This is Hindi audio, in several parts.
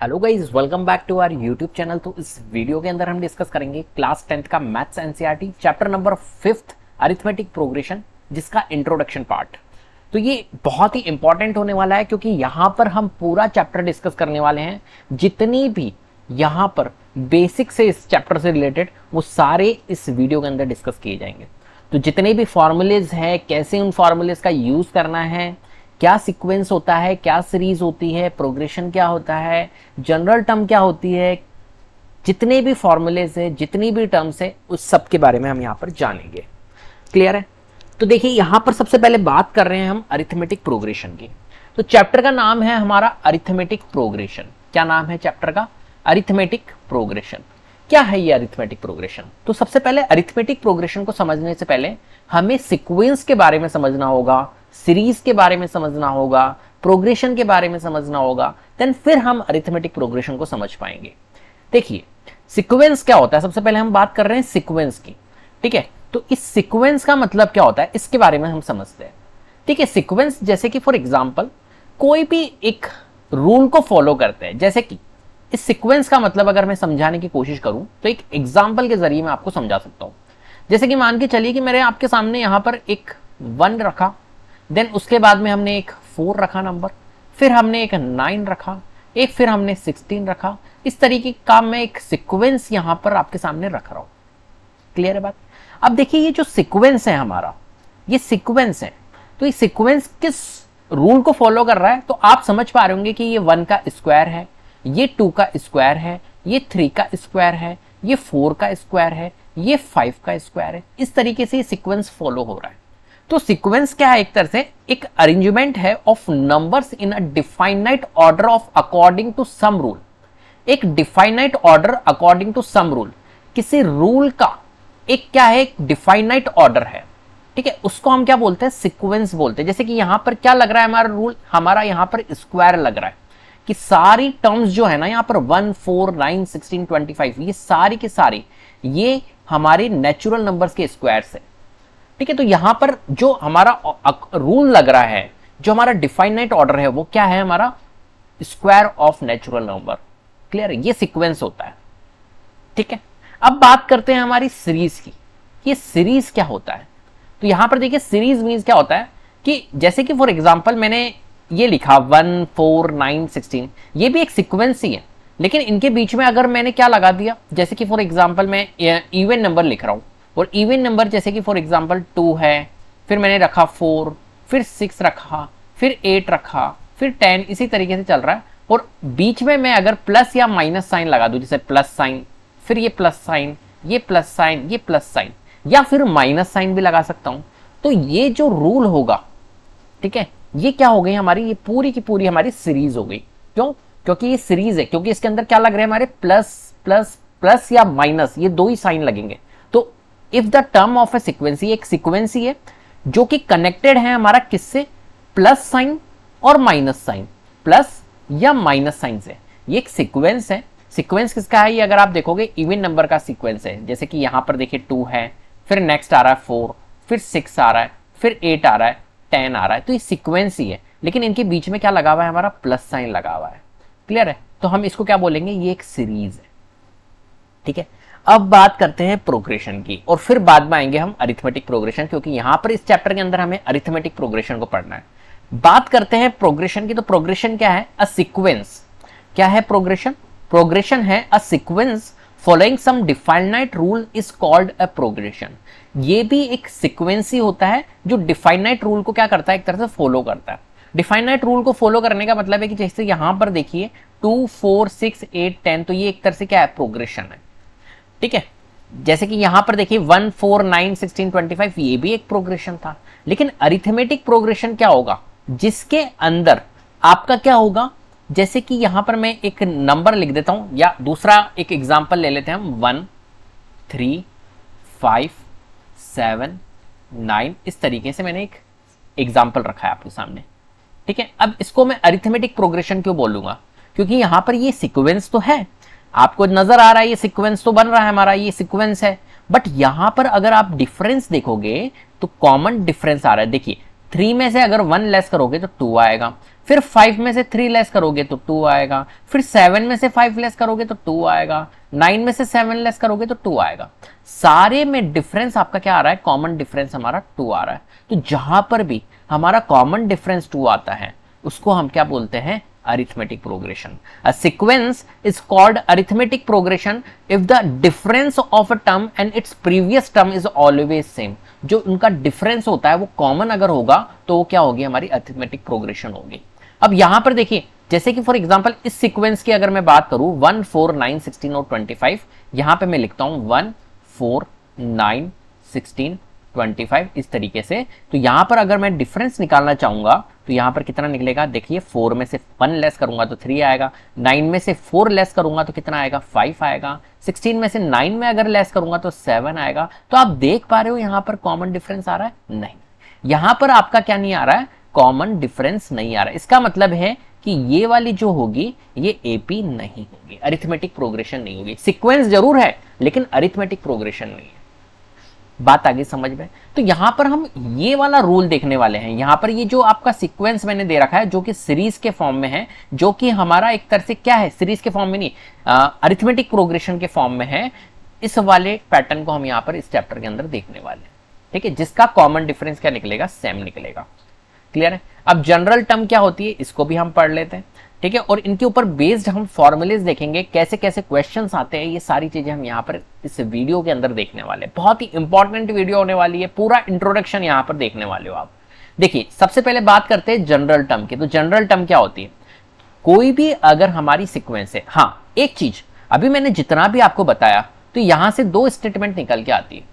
Hello guys, welcome back to our YouTube channel. तो इस वीडियो के अंदर हम डिस्कस करेंगे क्लास 10th का maths NCERT chapter number 5th arithmetic progression, जिसका इंट्रोडक्शन पार्ट। तो ये बहुत ही इंपॉर्टेंट होने वाला है क्योंकि यहाँ पर हम पूरा चैप्टर डिस्कस करने वाले हैं। जितनी भी यहाँ पर बेसिक से इस चैप्टर से रिलेटेड वो सारे इस वीडियो के अंदर डिस्कस किए जाएंगे। तो जितने भी फॉर्मूलेज हैं, कैसे उन फॉर्मूलेज का यूज करना है, क्या सीक्वेंस होता है, क्या सीरीज होती है, प्रोग्रेशन क्या होता है, जनरल टर्म क्या होती है, जितने भी फॉर्मूलेज है, जितनी भी टर्म्स है, उस सब के बारे में हम यहाँ पर जानेंगे। क्लियर है? तो देखिए, यहाँ पर सबसे पहले बात कर रहे हैं हम अरिथमेटिक प्रोग्रेशन की। तो चैप्टर का नाम है हमारा अरिथमेटिक प्रोग्रेशन। क्या नाम है चैप्टर का? Arithmetic progression. क्या है ये अरिथमेटिक प्रोग्रेशन? तो सबसे पहले अरिथमेटिक प्रोग्रेशन को समझने से पहले हमें सीक्वेंस के बारे में समझना होगा, सीरीज के बारे में समझना होगा, प्रोग्रेशन के बारे में समझना होगा, देन फिर हम अरिथमेटिक प्रोग्रेशन को समझ पाएंगे। देखिए, सीक्वेंस क्या होता है? सबसे पहले हम बात कर रहे हैं सीक्वेंस की। ठीक है, तो इस सीक्वेंस का मतलब क्या होता है, इसके बारे में हम समझते हैं। ठीक है, सीक्वेंस जैसे कि फॉर एग्जांपल कोई भी एक रूल को फॉलो करते हैं। जैसे कि इस सीक्वेंस का मतलब अगर मैं समझाने की कोशिश करूं तो एक एग्जांपल के जरिए मैं आपको समझा सकता हूं। जैसे कि मान के चलिए कि मेरे आपके सामने यहां पर एक 1 रखा, देन उसके बाद में हमने एक 4 रखा नंबर, फिर हमने एक 9 रखा, एक फिर हमने 16 रखा। इस तरीके का मैं एक सीक्वेंस यहां पर आपके सामने रख रहा हूं। क्लियर है बात? अब देखिए, ये जो सीक्वेंस है हमारा, ये सीक्वेंस है, तो ये सीक्वेंस किस रूल को फॉलो कर रहा है? तो आप समझ पा रहे होंगे कि ये 1 का स्क्वायर है, ये 2 का स्क्वायर है, ये 3 का स्क्वायर है, ये 4 का स्क्वायर है, ये 5 का स्क्वायर है। इस तरीके से ये सीक्वेंस फॉलो हो रहा है। तो सीक्वेंस क्या है? एक तरह से एक अरेंजमेंट है of numbers in a definite order of according to some rule. एक definite order according to some rule, किसी रूल का एक क्या है, एक डिफाइनाइट ऑर्डर है। ठीक है, उसको हम क्या बोलते हैं? सीक्वेंस बोलते हैं। जैसे कि यहां पर क्या लग रहा है हमारा रूल, हमारा यहां पर स्क्वायर लग रहा है कि सारी टर्म्स जो है ना यहाँ पर 1, 4, 9, 16, 25, ये सारी के सारी ये हमारे नेचुरल नंबर्स के स्क्वायर्स है। ठीक है, तो यहां पर जो हमारा रूल लग रहा है, जो हमारा डिफाइनाइट ऑर्डर है, वो क्या है? हमारा square of natural number. Clear है? ये सीक्वेंस होता है। ठीक है, अब बात करते हैं हमारी सीरीज की। ये सीरीज क्या होता है? तो यहां पर देखिए, सीरीज मींस क्या होता है कि जैसे कि फॉर एग्जांपल मैंने ये लिखा 1, 4, 9, 16, ये भी एक सीक्वेंस ही है, लेकिन इनके बीच में अगर मैंने क्या लगा दिया, जैसे कि फॉर एग्जांपल मैं इवन नंबर लिख रहा हूं, और इवन नंबर जैसे कि फॉर एग्जांपल 2 है, फिर मैंने रखा 4, फिर 6 रखा, फिर 8 रखा, फिर 10, इसी तरीके से चल रहा है। और बीच में मैं अगर प्लस या माइनस साइन लगा दूं, जैसे प्लस साइन, फिर ये प्लस साइन, ये प्लस साइन, ये प्लस साइन, या फिर माइनस साइन भी लगा सकता हूं, तो ये जो रूल होगा, ठीक है, ये क्या हो गई हमारी, ये पूरी की पूरी हमारी सीरीज हो गई। क्यों? क्योंकि ये सीरीज है, क्योंकि इसके अंदर क्या लग रहे हैं हमारे, प्लस प्लस प्लस या माइनस, ये दो ही साइन लगेंगे। तो if the term of A sequence, ये एक सीक्वेंस ही है जो कि कनेक्टेड है हमारा किससे? प्लस साइन और माइनस साइन, प्लस या माइनस साइन से। ये एक सीक्वेंस है। सीक्वेंस किसका है? ये अगर आप देखोगे इवन नंबर का सीक्वेंस है। जैसे कि यहां पर देखिए 2 है, फिर नेक्स्ट आ रहा है 4, फिर 6 आ रहा है, फिर 8 आ रहा है, 10 आ रहा है। तो ये सीक्वेंस ही है, लेकिन इनके बीच में क्या लगा हुआ है? हमारा प्लस साइन लगा हुआ है। क्लियर है? तो हम इसको क्या बोलेंगे? ये एक सीरीज है। ठीक है, अब बात करते हैं प्रोग्रेशन की, और फिर बाद में आएंगे हम अरिथमेटिक प्रोग्रेशन, क्योंकि यहां पर इस चैप्टर के अंदर हमें अरिथमेटिक प्रोग्रेशन को पढ़ना है। बात करते हैं प्रोग्रेशन की। तो प्रोग्रेशन क्या है? A sequence. क्या है प्रोग्रेशन? प्रोग्रेशन है a sequence following some definite rule is called a progression. ये भी एक सीक्वेंस ही होता है जो डिफाइनाइट रूल को क्या करता है? एक तरह से फॉलो करता है। डिफाइनाइट रूल को फॉलो करने का मतलब है कि जैसे यहां पर देखिए 2, 4, 6, 8, 10, तो ये एक तरह से क्या है? प्रोग्रेशन है। ठीक है, जैसे कि यहां पर देखिए 1, 4, 9, 16, 25, ये भी एक प्रोग्रेशन था। लेकिन अरिथमेटिक प्रोग्रेशन क्या होगा? जिसके अंदर आपका क्या होगा, जैसे कि यहां पर मैं एक नंबर लिख देता हूं, या दूसरा एक एग्जांपल ले लेते हैं हम, 1, 3, 5, 7, 9, इस तरीके से मैंने एक एग्जांपल रखा है आपके सामने। ठीक है, अब इसको मैं अरिथमेटिक प्रोग्रेशन क्यों बोलूंगा? क्योंकि यहां पर ये सीक्वेंस तो है, आपको नजर आ रहा है, ये सीक्वेंस तो बन रहा है हमारा, ये सीक्वेंस है। बट यहां पर अगर आप डिफरेंस देखोगे तो कॉमन डिफरेंस आ रहा है। देखिए 3 में से अगर 1 लेस करोगे तो 2 आएगा, फिर 5 में से 3 लेस करोगे तो 2 आएगा, फिर 7 में से 5 लेस करोगे तो 2 आएगा, 9 में से 7 लेस करोगे तो 2 आएगा। सारे में डिफरेंस आपका क्या आ रहा है, कॉमन डिफरेंस हमारा 2 आ रहा है। तो जहां पर भी हमारा कॉमन डिफरेंस 2 आता है उसको हम क्या बोलते हैं, arithmetic progression. A sequence is called arithmetic progression if the difference of a term and its previous term is always same. जो उनका डिफरेंस होता है वो कॉमन अगर होगा तो वो क्या होगी, हमारी अरिथमेटिक प्रोग्रेशन होगी। अब यहां पर देखिए, जैसे कि फॉर एग्जांपल इस सीक्वेंस की अगर मैं बात करूं 1 4 9 16 और 25, यहां पे मैं लिखता हूं 1 4 9 16 25 इस तरीके से। तो यहां पर अगर मैं डिफरेंस निकालना चाहूंगा तो यहां पर कितना निकलेगा, देखिए 4 में से 1 लेस करूंगा तो 3 आएगा, 9 में से 4 लेस करूंगा तो कितना आएगा, 5 आएगा, 16 में से 9 में अगर लेस करूंगा तो 7 आएगा। तो आप देख पा रहे हो यहां पर कॉमन डिफरेंस आ रहा है, नहीं, यहां पर आपका क्या नहीं आ रहा है, कॉमन डिफरेंस नहीं आ रहा है। इसका मतलब है कि ये वाली जो होगी ये एपी नहीं होगी, अरिथमेटिक प्रोग्रेशन नहीं होगी। सीक्वेंस जरूर है लेकिन अरिथमेटिक प्रोग्रेशन नहीं है। बात आगे समझ में। तो यहां पर हम ये वाला रूल देखने वाले हैं। यहां पर ये जो आपका सीक्वेंस मैंने दे रखा है जो कि सीरीज के फॉर्म में है, जो कि हमारा एक तरह से क्या है, सीरीज के फॉर्म में नहीं, अरिथमेटिक प्रोग्रेशन के फॉर्म में है। इस वाले पैटर्न को हम यहां पर इस चैप्टर के अंदर देखने वाले हैं, ठीक है, जिसका कॉमन डिफरेंस क्या निकलेगा, सेम निकलेगा। क्लियर है। अब जनरल टर्म क्या होती है इसको भी हम पढ़ लेते हैं, ठीक है, और इनके ऊपर बेस्ड हम फॉर्मूलेज देखेंगे, कैसे कैसे क्वेश्चंस आते हैं, ये सारी चीजें हम यहाँ पर इस वीडियो के अंदर देखने वाले हैं। बहुत ही इंपॉर्टेंट वीडियो होने वाली है, पूरा इंट्रोडक्शन यहाँ पर देखने वाले हो आप। देखिए सबसे पहले बात करते हैं जनरल टर्म की। तो जनरल टर्म क्या होती है, कोई भी अगर हमारी सिक्वेंस है, हाँ एक चीज अभी मैंने जितना भी आपको बताया तो यहां से 2 स्टेटमेंट निकल के आती है।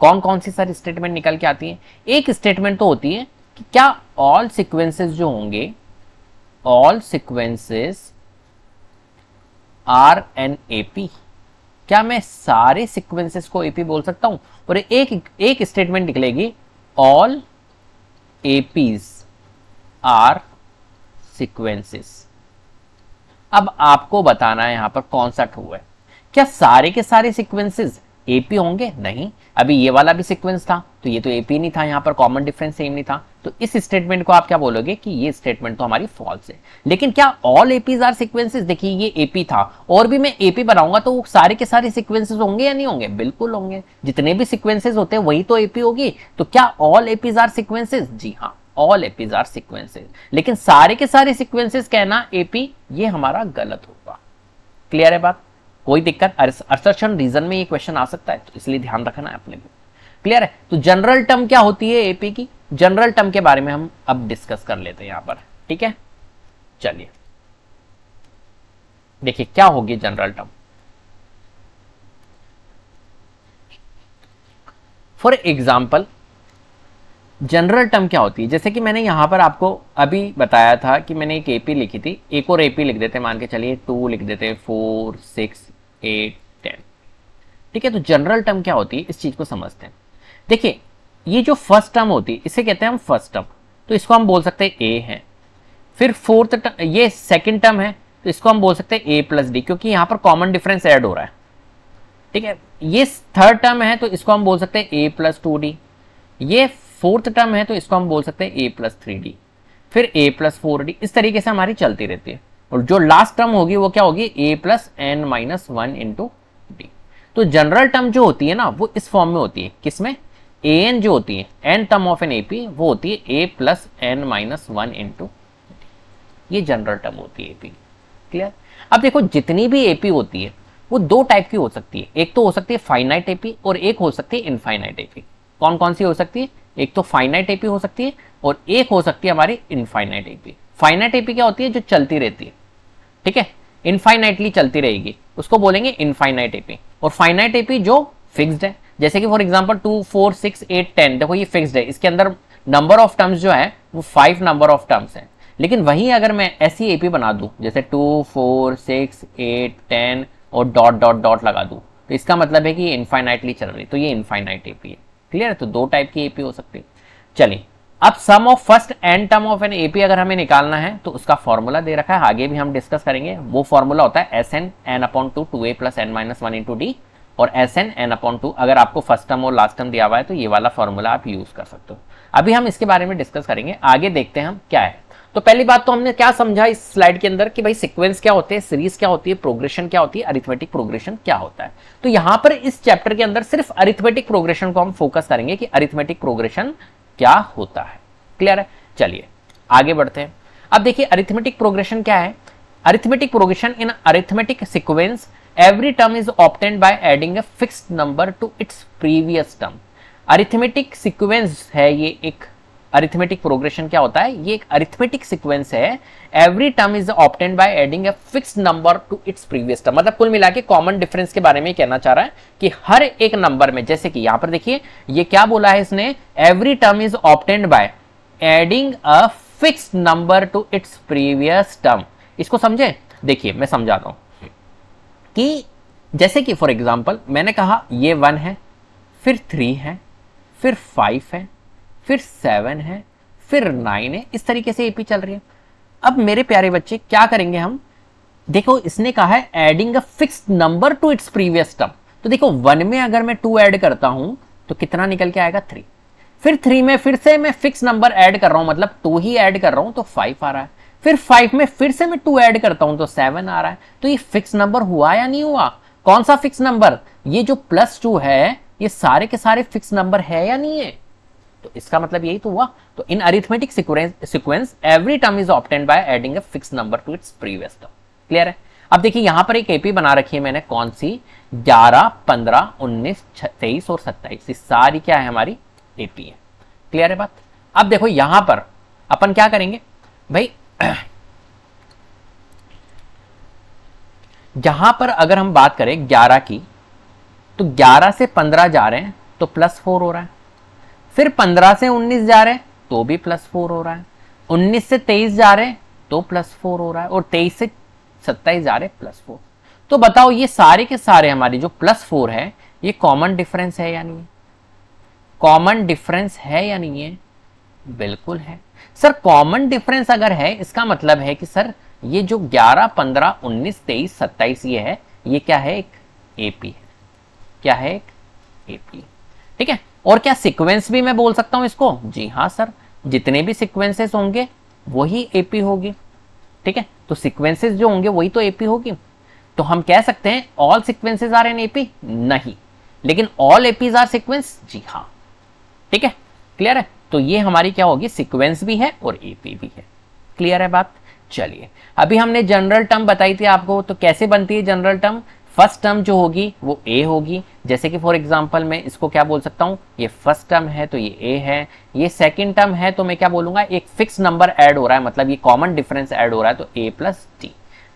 कौन कौन सी सारी स्टेटमेंट निकल के आती है, एक स्टेटमेंट तो होती है कि क्या ऑल सीक्वेंसेस जो होंगे, all sequences are an AP, क्या मैं सारे सीक्वेंसेस को एपी बोल सकता हूं। और एक स्टेटमेंट निकलेगी ऑल एपीज आर सीक्वेंसेस। अब आपको बताना है यहां पर कौन सा ट्रू है, क्या सारे के सारे सीक्वेंसेस एपी होंगे, नहीं, अभी ये वाला भी सीक्वेंस था तो ये तो एपी नहीं था, यहां पर कॉमन डिफरेंस सेम नहीं था। तो इस स्टेटमेंट को आप क्या बोलोगे कि ये स्टेटमेंट तो हमारी फॉल्स है। लेकिन क्या ऑल एपीज आर सीक्वेंसेस, देखिए ये एपी था और भी मैं एपी बनाऊंगा तो वो सारे के सारे सीक्वेंसेस होंगे या नहीं होंगे, बिल्कुल होंगे, जितने भी सीक्वेंसेस होते हैं वही तो एपी होगी। तो क्या ऑल एपीज आर सीक्वेंसेस, जी हाँ ऑल एपीज आर सीक्वेंसेस, लेकिन सारे के सारे सीक्वेंसेस कहना एपी, ये हमारा गलत होगा। क्लियर है बात, कोई दिक्कत, असर्शन रीजन में ये क्वेश्चन आ सकता है तो इसलिए ध्यान रखना है अपने को। क्लियर है। तो जनरल टर्म क्या होती है एपी की, जनरल टर्म के बारे में हम अब डिस्कस कर लेते हैं यहां पर, ठीक है। चलिए देखिए क्या होगी general term. For example general term क्या होती है, जैसे कि मैंने यहां पर आपको अभी बताया था कि मैंने एक एपी लिखी थी, एक और एपी लिख देते, मान के चलिए 2 लिख देते, 4 6 8 10, ठीक है। तो जनरल टर्म क्या होती है इस चीज को समझते हैं। देखिए ये जो फर्स्ट टर्म होती है इसे कहते हैं हम फर्स्ट टर्म, तो इसको हम बोल सकते हैं ए है। फिर फोर्थ टर्म, ये सेकंड टर्म है तो इसको हम बोल सकते हैं ए प्लस डी, क्योंकि यहां पर कॉमन डिफरेंस ऐड हो रहा है, ठीक है। ये थर्ड टर्म है तो इसको हम बोल सकते हैं ए प्लस 2डी। ये फोर्थ टर्म है तो इसको हम बोल सकते हैं ए प्लस 3डी, फिर ए प्लस 4डी, इस तरीके से हमारी चलती रहती है। और जो लास्ट टर्म होगी वो क्या होगी, a plus n minus 1 into d. तो जनरल टर्म जो होती है ना वो इस फॉर्म में होती है, किसमें, ए एन जो होती है, n term of N AP, वो होती है a plus n minus 1 into d. ये जनरल टर्म होती है एपी। क्लियर। अब देखो जितनी भी एपी होती है वो 2 टाइप की हो सकती है, एक तो हो सकती है फाइनाइट एपी और एक हो सकती है इनफाइनाइट एपी। कौन कौन सी हो सकती है, एक तो फाइनाइट एपी हो सकती है और एक हो सकती है हमारी इनफाइनाइट एपी। फाइनाइट एपी क्या होती है, जो चलती रहती है, ठीक है, इनफाइनाइटली चलती रहेगी, उसको बोलेंगे इनफाइनाइट एपी। और फाइनाइट एपी जो फिक्स्ड है, जैसे कि फॉर एग्जांपल 2 4 6 8 10, देखो ये फिक्स्ड है, इसके अंदर नंबर ऑफ टर्म्स जो है वो 5 नंबर ऑफ टर्म्स है। लेकिन वहीं अगर मैं ऐसी एपी बना दूं जैसे 2 4 6 8 10 और डॉट डॉट डॉट लगा दूं, तो इसका मतलब है कि ये इनफाइनाइटली चल रही, तो ये इनफाइनाइट एपी है। क्लियर है। तो 2 टाइप की एपी हो सकती है। चलिए अब sum of first n term of N AP अगर हमें निकालना है तो उसका फॉर्मूला दे रखा है, आगे भी हम डिस्कस करेंगे। वो फॉर्मूला होता है S n n upon 2 2a plus n minus 1 into d, और एस एन एन अपॉन 2। अगर आपको फर्स्ट टर्म और लास्ट टर्म दिया हुआ है तो ये वाला फॉर्मूला आप यूज कर सकते हो। अभी हम इसके बारे में डिस्कस करेंगे, आगे देखते हैं हम क्या है। तो पहली बात तो हमने क्या समझा इस स्लाइड के अंदर कि भाई सीक्वेंस क्या होते हैं, सीरीज क्या होती है, प्रोग्रेशन क्या होती है, अरिथमेटिक प्रोग्रेशन क्या होता है। तो यहां पर इस चैप्टर के अंदर सिर्फ अरिथमेटिक प्रोग्रेशन को हम फोकस करेंगे कि अरिथमेटिक प्रोग्रेशन क्या होता है। क्लियर है? चलिए आगे बढ़ते हैं। अब देखिए अरिथमेटिक प्रोग्रेशन क्या है। Arithmetic progression in arithmetic sequence every term is obtained by adding a fixed number to its previous term। Arithmetic sequence है ये एक। अरिथमेटिक प्रोग्रेशन क्या होता है? ये एक अरिथमेटिक सीक्वेंस है। Every term is obtained by adding a fixed number to its previous term. मतलब कुल मिला के कॉमन डिफरेंस के बारे में कहना चाह रहा है कि हर एक नंबर में, जैसे कि यहां पर देखिए ये क्या बोला है इसने, every term is obtained by adding a fixed number to its previous term. इसको समझे? देखिए मैं समझाता हूं कि जैसे कि फॉर एग्जाम्पल मैंने कहा ये 1 है, फिर 3 है, फिर 5 है, फिर 7 है, फिर 9 है। इस तरीके से एपी चल रही है। अब मेरे प्यारे बच्चे क्या करेंगे हम, देखो इसने कहा है adding a fixed number to its previous term. तो देखो 1 में अगर मैं 2 ऐड करता हूं तो कितना निकल के आएगा? 3। फिर 3 में फिर से मैं फिक्स नंबर ऐड कर रहा हूं, मतलब 2 ही ऐड कर रहा हूं तो 5 आ रहा है। फिर 5 में फिर से मैं 2 ऐड करता हूं तो 7 आ रहा है। तो ये फिक्स नंबर हुआ या नहीं हुआ? कौन सा फिक्स नंबर? ये जो +2 है ये सारे के सारे फिक्स नंबर है या नहीं है? तो इसका मतलब यही तो हुआ। तो in arithmetic sequence every term is obtained by adding a fix number to its previous term. Clear है? अब देखिए यहां पर एक एपी बना रखी है मैंने, कौन सी? 11, 15, 19, 23 और 27। ये सारी क्या है? हमारी एपी है। क्लियर है बात? अब देखो यहां पर अपन क्या करेंगे भाई, जहां पर अगर हम बात करें 11 की, तो 11 से 15 जा रहे हैं तो +4 हो रहा है। फिर 15 से 19 जा रहे हैं तो भी +4 हो रहा है। 19 से 23 जा रहे हैं तो +4 हो रहा है। और 23 से 27 जा रहे हैं +4। तो बताओ ये सारे के सारे हमारी जो +4 है ये कॉमन डिफरेंस है या नहीं है? कॉमन डिफरेंस है या नहीं है? बिल्कुल है सर। कॉमन डिफरेंस अगर है इसका मतलब है कि सर ये जो 11, 15, 19, 23, 27 ये है, ये क्या है? एक एपी है। क्या है? एक एपी। ठीक है? और क्या सीक्वेंस भी मैं बोल सकता हूं इसको? जी हाँ सर, जितने भी सीक्वेंसेस होंगे वही एपी होगी। ठीक है? तो सीक्वेंसेस जो होंगे वही तो एपी होगी। तो हम कह सकते हैं all sequences are an AP? नहीं, लेकिन ऑल एपीज आर सीक्वेंस? जी हाँ। ठीक है? क्लियर है? तो ये हमारी क्या होगी? सीक्वेंस भी है और एपी भी है। क्लियर है बात? चलिए अभी हमने जनरल टर्म बताई थी आपको, तो कैसे बनती है जनरल टर्म? फर्स्ट टर्म जो होगी वो ए होगी। जैसे कि फॉर एग्जांपल मैं इसको क्या बोल सकता हूं, ये फर्स्ट टर्म है तो ये ए है। ये सेकंड टर्म है तो मैं क्या बोलूंगा, एक फिक्स नंबर ऐड हो रहा है, मतलब ये कॉमन डिफरेंस ऐड हो रहा है तो ए प्लस डी।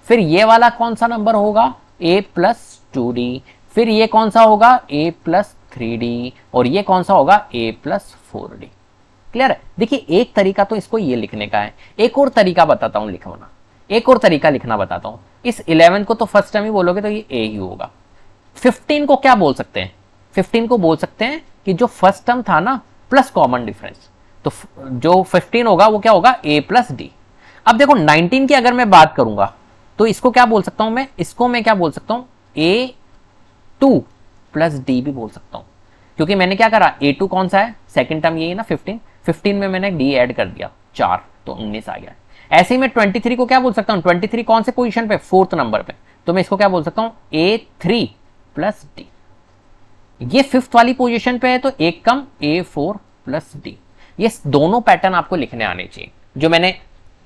फिर ये वाला कौन सा नंबर होगा? ए प्लस 2d। फिर ये कौन सा होगा? ए प्लस 3d। और ये कौन सा होगा? ए प्लस 4d। क्लियर है? देखिए एक तरीका तो इसको ये लिखने का है, एक और तरीका बताता हूं लिखना, एक और तरीका लिखना बताता हूं। इस 11 को तो फर्स्ट टर्म ही बोलोगे तो ये ए ही होगा। 15 को क्या बोल सकते हैं? 15 को बोल सकते हैं कि जो फर्स्ट टर्म था ना प्लस कॉमन डिफरेंस, तो जो 15 होगा वो क्या होगा? ए प्लस डी। अब देखो 19 की अगर मैं बात करूंगा तो इसको क्या बोल सकता हूं मैं? इसको मैं क्या बोल सकता हूं? ए 2 प्लस डी भी बोल सकता हूं, क्योंकि मैंने क्या करा? A2 कौन सा है? सेकंड टर्म यही है ना 15 में मैंने डी ऐड कर दिया 4 तो 19 आ गया। ऐसे ही मैं 23 को क्या बोल सकता हूं? 23 कौन से पोजीशन पे? 4th नंबर पे, तो मैं इसको क्या बोल सकता हूं? A3 plus d. ये 5th वाली पोजीशन पे है तो एक कम A4 प्लस डी। ये दोनों पैटर्न आपको लिखने आने चाहिए। जो मैंने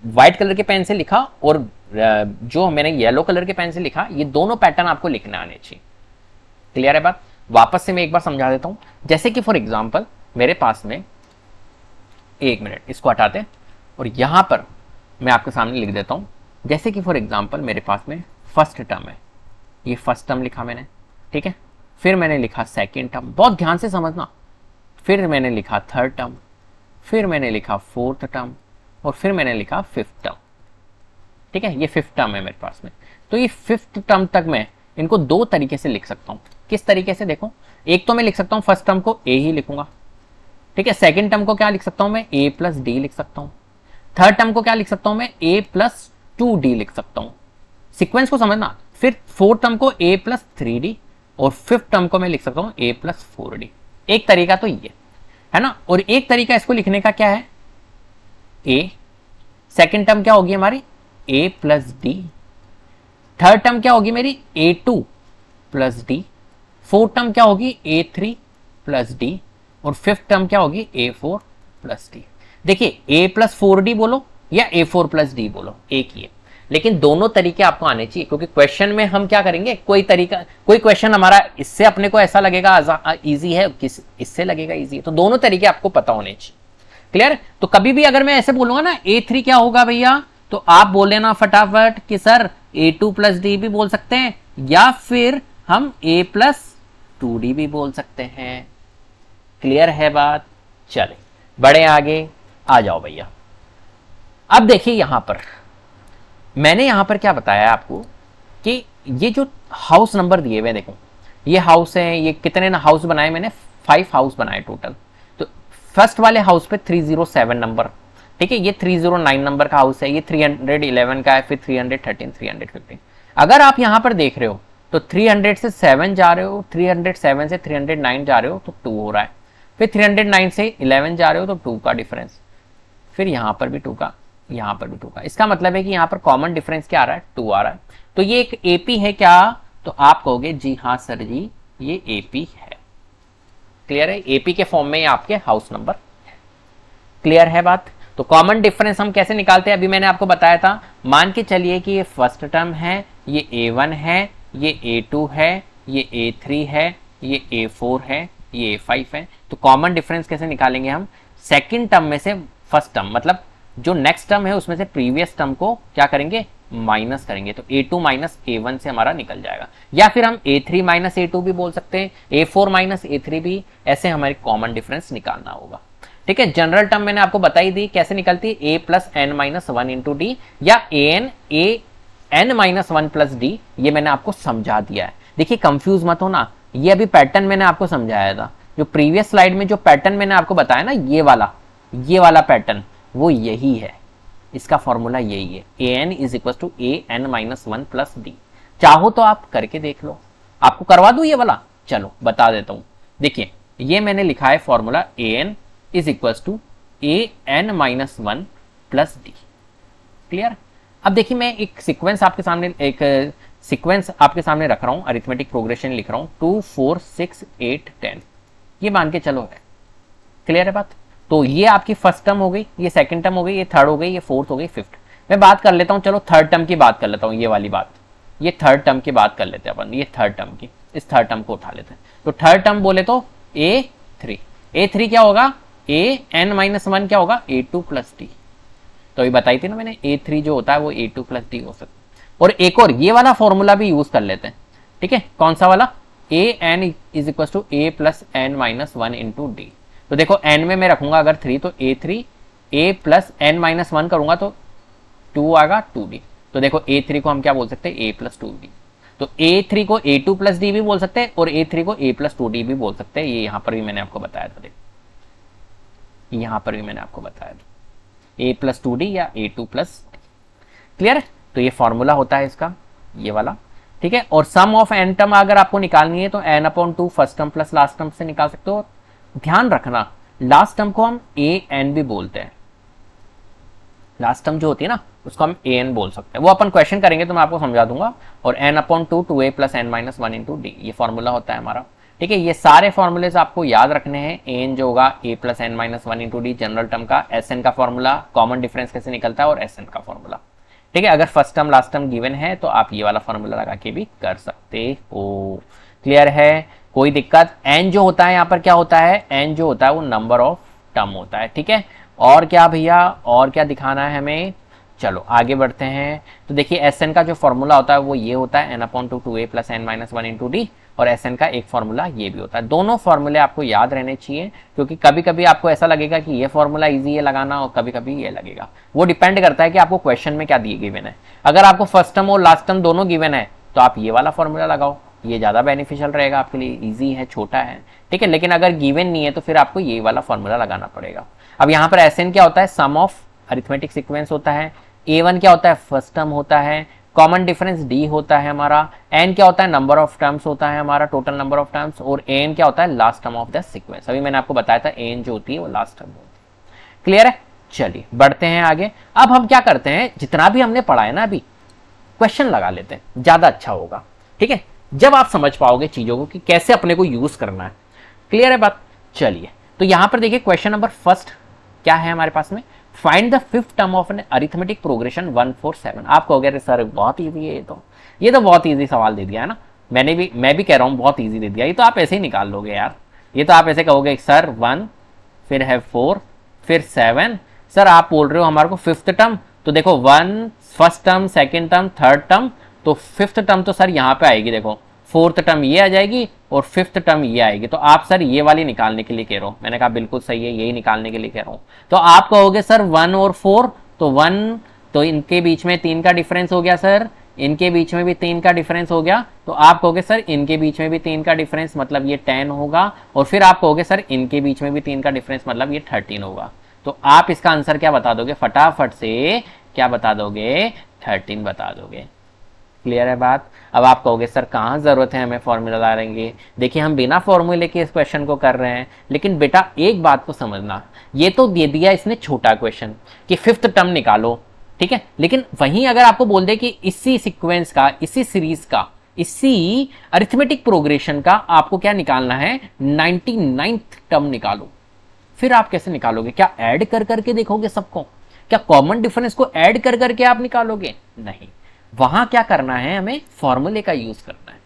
व्हाइट कलर के पेन से लिखा और जो मैंने येलो कलर के पेन से लिखा, ये दोनों पैटर्न आपको लिखने आने चाहिए। क्लियर है बात? वापस से मैं एक बार समझा देता हूं। जैसे कि फॉर एग्जांपल मेरे पास में, एक मिनट इसको हटाते हैं और यहां पर मैं आपके सामने लिख देता हूं। जैसे कि फॉर एग्जांपल मेरे पास में फर्स्ट टर्म है, ये फर्स्ट टर्म लिखा मैंने, ठीक है। फिर मैंने लिखा सेकेंड टर्म, बहुत ध्यान से समझना। फिर मैंने लिखा थर्ड टर्म, फिर मैंने लिखा फोर्थ टर्म और फिर मैंने लिखा फिफ्थ टर्म। ठीक है, ये फिफ्थ टर्म है मेरे पास में। तो ये फिफ्थ टर्म तक मैं इनको दो तरीके से लिख सकता हूँ। किस तरीके से? देखो, एक तो मैं लिख सकता हूँ फर्स्ट टर्म को ए ही लिखूंगा, ठीक है। सेकेंड टर्म को क्या लिख सकता हूँ मैं? ए प्लस डी लिख सकता हूँ। थर्ड टर्म को क्या लिख सकता हूँ मैं? ए प्लस 2d लिख सकता हूँ। सीक्वेंस को समझना। फिर फोर्थ टर्म को ए प्लस 3d और फिफ्थ टर्म को मैं लिख सकता हूँ ए प्लस 4d। एक तरीका तो ये है ना। और एक तरीका इसको लिखने का क्या है? ए सेकेंड टर्म क्या होगी हमारी a plus D, third term क्या होगी मेरी a2 plus D, fourth term क्या होगी a3 प्लस डी, और फिफ्थ टर्म क्या होगी a4 प्लस डी। देखिए a प्लस 4d बोलो या a4 प्लस डी बोलो, एक ही है, लेकिन दोनों तरीके आपको आने चाहिए, क्योंकि क्वेश्चन में हम क्या करेंगे, कोई क्वेश्चन हमारा इससे अपने को ऐसा लगेगा इजी है, किस इससे लगेगा इजी है, तो दोनों तरीके आपको पता होने चाहिए। क्लियर? तो कभी भी अगर मैं ऐसे बोलूंगा ना a3 क्या होगा भैया, तो आप बोल लेना फटाफट कि सर a2 प्लस डी भी बोल सकते हैं, या फिर हम a प्लस 2d भी बोल सकते हैं। क्लियर है बात? चले बड़े आगे आ जाओ भैया। अब देखिए यहां पर मैंने यहां पर क्या बताया आपको कि ये जो हाउस नंबर दिए हुए, देखो ये हाउस है, ये कितने ना हाउस बनाए मैंने, 5 हाउस बनाए टोटल। तो फर्स्ट वाले हाउस पे 307 नंबर, ठीक है, ये 309 नंबर का हाउस है, ये 311 का है, फिर 313, 315। अगर आप यहां पर देख रहे हो तो 300 से 7 जा रहे हो, 307 से 309 जा रहे हो तो 2 हो रहा है, फिर 309 से 11 जा रहे हो तो 2 का डिफरेंस, फिर यहां पर भी 2 का, यहां पर भी 2 का। इसका मतलब है कि यहां पर कॉमन डिफरेंस क्या आ रहा है, 2 आ रहा है। तो ये एक एपी है क्या, तो आप कहोगे जी हाँ सर जी ये एपी है। क्लियर है? एपी के फॉर्म में ये आपके हाउस नंबर है। क्लियर है बात? तो कॉमन डिफरेंस हम कैसे निकालते हैं, अभी मैंने आपको बताया था। मान के चलिए कि ये फर्स्ट टर्म है, ये A1 है, ये A2 है, ये A3 है, ये A4 है, ये A5 है। तो कॉमन डिफरेंस कैसे निकालेंगे हम, सेकंड टर्म में से फर्स्ट टर्म, मतलब जो नेक्स्ट टर्म है उसमें से प्रीवियस टर्म को क्या करेंगे, माइनस करेंगे, तो A2 माइनस A1 से हमारा निकल जाएगा। या फिर हम A3 माइनस A2 भी बोल सकते हैं, A4 माइनस A3 भी, ऐसे हमारे कॉमन डिफरेंस निकालना होगा। ठीक है, जनरल टर्म मैंने आपको बताई दी कैसे निकलती है, a plus n minus 1 into d, या एन माइनस 1 प्लस डी, ये मैंने आपको समझा दिया है। देखिए कंफ्यूज मत हो ना, ये अभी पैटर्न मैंने आपको समझाया था, जो प्रीवियस स्लाइड में जो पैटर्न मैंने आपको बताया ना, ये वाला पैटर्न वो यही है, इसका फॉर्मूला यही है, a n is equal to a n minus 1 plus d. चाहो तो आप करके देख लो, आपको करवा दूं ये वाला, चलो बता देता हूं। देखिए ये मैंने लिखा है formula, a n is equal to a n minus 1 plus d. Clear? अब देखिए मैं एक सीक्वेंस आपके सामने रख रहा हूं, अरिथमेटिक प्रोग्रेशन लिख रहा हूं, 2 4 6 8 10, ये मान के चलो है। क्लियर है बात? तो ये आपकी फर्स्ट टर्म हो गई, ये सेकंड टर्म हो गई, ये थर्ड हो गई, ये फोर्थ हो गई, फिफ्थ। मैं बात कर लेता हूं, चलो थर्ड टर्म की बात कर लेता हूं, ये वाली बात, ये थर्ड टर्म की बात कर लेते हैं अपन, ये थर्ड टर्म की, इस थर्ड टर्म को उठा लेते हैं। तो थर्ड टर्म बोले तो A3 क्या होगा, ए एन माइनस 1 क्या होगा, A2 प्लस डी। तो अभी बताई थी ना मैंने, A3 जो होता है वो A2 प्लस डी हो सकता है। और एक और ये वाला फॉर्मूला भी यूज कर लेते हैं, ठीक है, कौन सा वाला, a n is equal to a plus n minus 1 into d. तो देखो एन में मैं रखूंगा अगर 3, तो A3 ए प्लस एन माइनस 1 करूंगा तो 2 आएगा 2D। तो देखो A3 को हम क्या बोल सकते हैं, A प्लस 2D। तो A3 को A2 प्लस डी भी बोल सकते हैं, और A3 को A प्लस 2D भी बोल सकते हैं। ये यहां पर भी मैंने आपको बताया था, देखो यहां पर भी मैंने आपको बताया था, A प्लस 2D या A2 प्लस। क्लियर? तो ये फॉर्मूला होता है इसका, ये वाला, ठीक है। और सम ऑफ एन टर्म अगर आपको निकालनी है तो n/2 first term plus last term से निकाल सकते हो। ध्यान रखना लास्ट टर्म को हम ए एन भी बोलते हैं, लास्ट टर्म जो होती है ना उसको हम ए एन बोल सकते हैं, वो अपन क्वेश्चन करेंगे तो मैं आपको समझा दूंगा। और n/2 2a plus n minus 1 into d, ये फॉर्मूला होता है हमारा, ठीक है। ये सारे फॉर्मूलेज आपको याद रखने हैं। एन जो होगा a plus n minus 1 into d general term का, एस एन का फॉर्मूला, कॉमन डिफरेंस कैसे निकलता है, और एस एन का फॉर्मूला, ठीक है। अगर first term last term given है तो आप ये वाला फॉर्मूला लगा के भी कर सकते हो। क्लियर है? कोई दिक्कत? एन जो होता है यहाँ पर क्या होता है, एन जो होता है वो नंबर ऑफ टर्म होता है, ठीक है। और क्या भैया, और क्या दिखाना है हमें, चलो आगे बढ़ते हैं। तो देखिए एस एन का जो फॉर्मूला होता है वो ये होता है, n/2 2a plus n minus 1 into d, और एस एन का एक फॉर्मूला ये भी होता है। दोनों फॉर्मूले आपको याद रहने चाहिए, क्योंकि कभी कभी आपको ऐसा लगेगा कि ये फॉर्मूला इजी है लगाना, और कभी कभी ये लगेगा। वो डिपेंड करता है कि आपको क्वेश्चन में क्या दिए गिवन है। अगर आपको फर्स्ट टर्म और लास्ट टर्म दोनों गिवन है तो आप ये वाला फॉर्मूला लगाओ, ये ज्यादा बेनिफिशियल रहेगा आपके लिए, इजी है, छोटा है, ठीक है। लेकिन अगर गिवन नहीं है तो फिर आपको ये वाला फॉर्मूला लगाना पड़ेगा। अब यहाँ पर एस एन क्या होता है, सम ऑफ अरिथमेटिक सीक्वेंस होता है, A1 क्या होता है, फर्स्ट टर्म होता है, कॉमन डिफरेंस D होता है हमारा, N क्या होता है, नंबर ऑफ टर्म्स होता है हमारा, टोटल नंबर ऑफ टर्म्स, और An क्या होता है, last term of the sequence. अभी मैंने आपको बताया था An जो होती है वो लास्ट टर्म होती है। क्लियर है? चलिए बढ़ते हैं आगे। अब हम क्या करते हैं, जितना भी हमने पढ़ा है ना अभी, क्वेश्चन लगा लेते हैं, ज्यादा अच्छा होगा। ठीक है, जब आप समझ पाओगे चीजों को कि कैसे अपने को यूज करना है। क्लियर है बात? चलिए, तो यहां पर देखिए क्वेश्चन नंबर फर्स्ट क्या है हमारे पास में, find the fifth term of an arithmetic progression 147। आप कहोगे अरे सर बहुत इजी है, ये तो बहुत इजी सवाल दे दिया है ना। मैं भी कह रहा हूं बहुत इजी दे दिया, ये तो आप ऐसे ही निकाल लोगे यार। ये तो आप ऐसे कहोगे सर 1 फिर है 4 फिर 7, सर आप बोल रहे हो हमारे को फिफ्थ टर्म, तो देखो 1 first term second term third term, तो फिफ्थ टर्म तो सर यहाँ पे आएगी, देखो फोर्थ टर्म ये आ जाएगी और फिफ्थ टर्म ये आएगी, तो आप सर ये वाली निकालने के लिए कह रहे हो। मैंने कहा बिल्कुल सही है, यही निकालने के लिए कह रहा हूँ। तो आप कहोगे सर 1 और 4, तो 1 तो इनके बीच में 3 का डिफरेंस हो गया सर, इनके बीच में भी 3 का डिफरेंस हो गया, तो आप कहोगे सर इनके बीच में भी 3 का डिफरेंस मतलब ये 10 होगा, और फिर आप कहोगे सर इनके बीच में भी 3 का डिफरेंस मतलब ये 13 होगा। तो आप इसका आंसर क्या बता दोगे, फटाफट से क्या बता दोगे, 13 बता दोगे। क्लियर है बात? अब आप कहोगे सर कहाँ जरूरत है हमें फॉर्मूला डालेंगे। देखिए हम बिना फॉर्मूले के इस क्वेश्चन को कर रहे हैं, लेकिन बेटा एक बात को समझना, ये तो दे दिया इसने छोटा क्वेश्चन कि फिफ्थ टर्म निकालो, ठीक है, लेकिन वहीं अगर आपको बोल दे कि इसी सीक्वेंस का, इसी सीरीज का, इसी अरिथमेटिक प्रोग्रेशन का आपको क्या निकालना है, 99th टर्म निकालो, फिर आप कैसे निकालोगे? क्या ऐड कर करके देखोगे सबको? क्या कॉमन डिफरेंस को ऐड कर करके आप निकालोगे? नहीं, वहां क्या करना है, हमें फॉर्मूले का यूज करना है।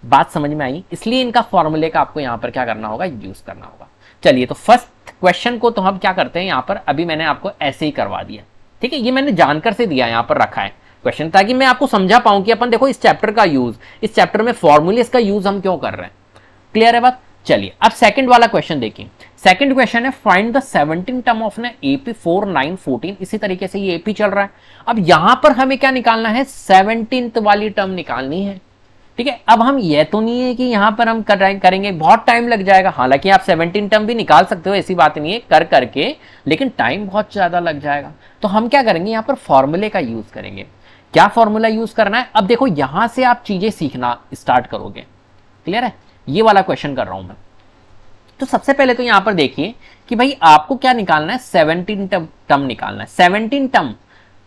बात समझ में आई? इसलिए इनका फॉर्मूले का आपको यहां पर क्या करना होगा, यूज करना होगा। चलिए, तो फर्स्ट क्वेश्चन को तो हम क्या करते हैं यहां पर, अभी मैंने आपको ऐसे ही करवा दिया, ठीक है, ये मैंने जानकर से दिया, यहां पर रखा है क्वेश्चन, ताकि मैं आपको समझा पाऊं कि अपन देखो इस चैप्टर का यूज, इस चैप्टर में फॉर्मूलेस का यूज हम क्यों कर रहे हैं। क्लियर है बात? चलिए अब सेकंड वाला क्वेश्चन देखिए। सेकंड क्वेश्चन है फाइंड द 17 टर्म ऑफ ना एपी 4 9 14। इसी तरीके से ये एपी चल रहा है। अब यहां पर हमें क्या निकालना है, 17th वाली टर्म निकालनी है। ठीक है, अब हम ये तो नहीं है कि यहां पर हम करेंगे, बहुत टाइम लग जाएगा। हालांकि आप 17 टर्म भी निकाल सकते हो, ऐसी बात नहीं है, कर करके, लेकिन टाइम बहुत ज्यादा लग जाएगा। तो हम क्या करेंगे, यहां पर फॉर्मूले का यूज करेंगे। क्या फॉर्मूला यूज करना है, अब देखो यहां से आप चीजें सीखना स्टार्ट करोगे। क्लियर है? ये वाला क्वेश्चन कर रहा हूं मैं। तो सबसे पहले तो यहां पर देखिए कि भाई आपको क्या निकालना है, 17 टर्म निकालना है। 17 टर्म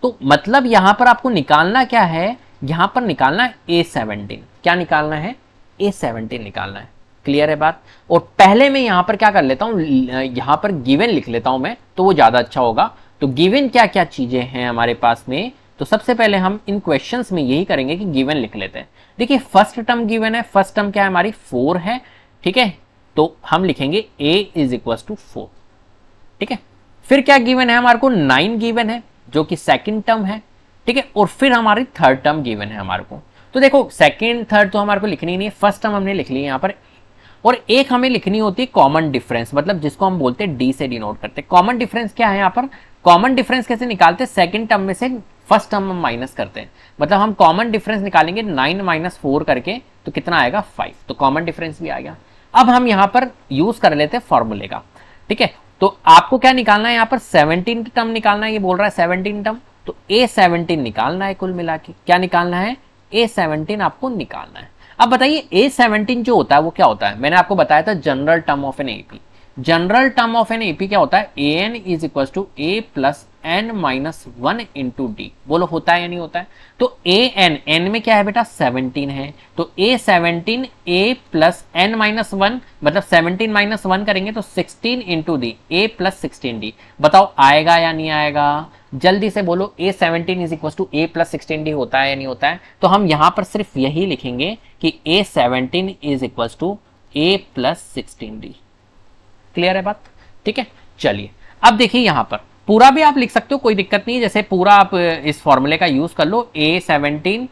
तो मतलब यहां पर आपको निकालना क्या है, यहां पर निकालना है A17। क्या निकालना है, A17 निकालना है। क्लियर है बात? और पहले मैं यहां पर क्या कर लेता हूं, यहां पर गिवन लिख लेता हूं मैं, तो वो ज्यादा अच्छा होगा। तो गिवन क्या क्या चीजें हैं हमारे पास में, तो सबसे पहले हम इन क्वेश्चंस में यही करेंगे कि गिवन लिख लेते हैं। देखिए फर्स्ट टर्म गिवन है, फर्स्ट टर्म क्या है हमारी 4 है, ठीक है, तो हम लिखेंगे a इज इक्वल टू 4। ठीक है, फिर क्या गिवन है हमारे को, 9 गिवन है जो कि सेकंड टर्म है। ठीक है, और फिर हमारी थर्ड टर्म गिवन है हमारे को। तो देखो सेकंड थर्ड तो हमारे को लिखनी नहीं है, फर्स्ट टर्म हमने लिख ली है यहाँ पर, और एक हमें लिखनी होती है कॉमन डिफरेंस, मतलब जिसको हम बोलते हैं डी से डिनोट करते हैं। कॉमन डिफरेंस क्या है यहाँ पर, कॉमन डिफरेंस कैसे निकालते हैं, सेकंड टर्म में से फर्स्ट टर्म हम माइनस करते हैं, मतलब हम कॉमन डिफरेंस निकालेंगे 9 - 4 करके, तो कितना आएगा 5, तो कॉमन डिफरेंस भी आ गया। अब हम यहां पर यूज कर लेते हैं फॉर्मूले का। ठीक है, तो आपको क्या निकालना है, यहां पर 17 टर्म निकालना है, ये बोल रहा है 17 टर्म, तो A17 निकालना है। कुल मिला के क्या निकालना है, A17 आपको निकालना है। अब बताइए A17 जो होता है वो क्या होता है, मैंने आपको बताया था general term of N AP. General term of N AP क्या होता है, an is equal to a plus n minus 1 into d. बोलो होता है या नहीं होता है? तो n में क्या है बेटा, 17 है, तो A17 a plus n minus 1, मतलब 17 माइनस 1 करेंगे तो 16 into D, a plus 16d। बताओ आएगा या नहीं आएगा, जल्दी से बोलो। A17 is equal to a plus 16d होता है या नहीं होता है? तो हम यहां पर सिर्फ यही लिखेंगे कि A17 is equal to a plus 16d। Clear है बात? ठीक है, चलिए अब देखिए यहां पर पूरा भी आप लिख सकते हो, कोई दिक्कत नहीं है, जैसे पूरा आप इस फॉर्मूले का यूज कर लो। A17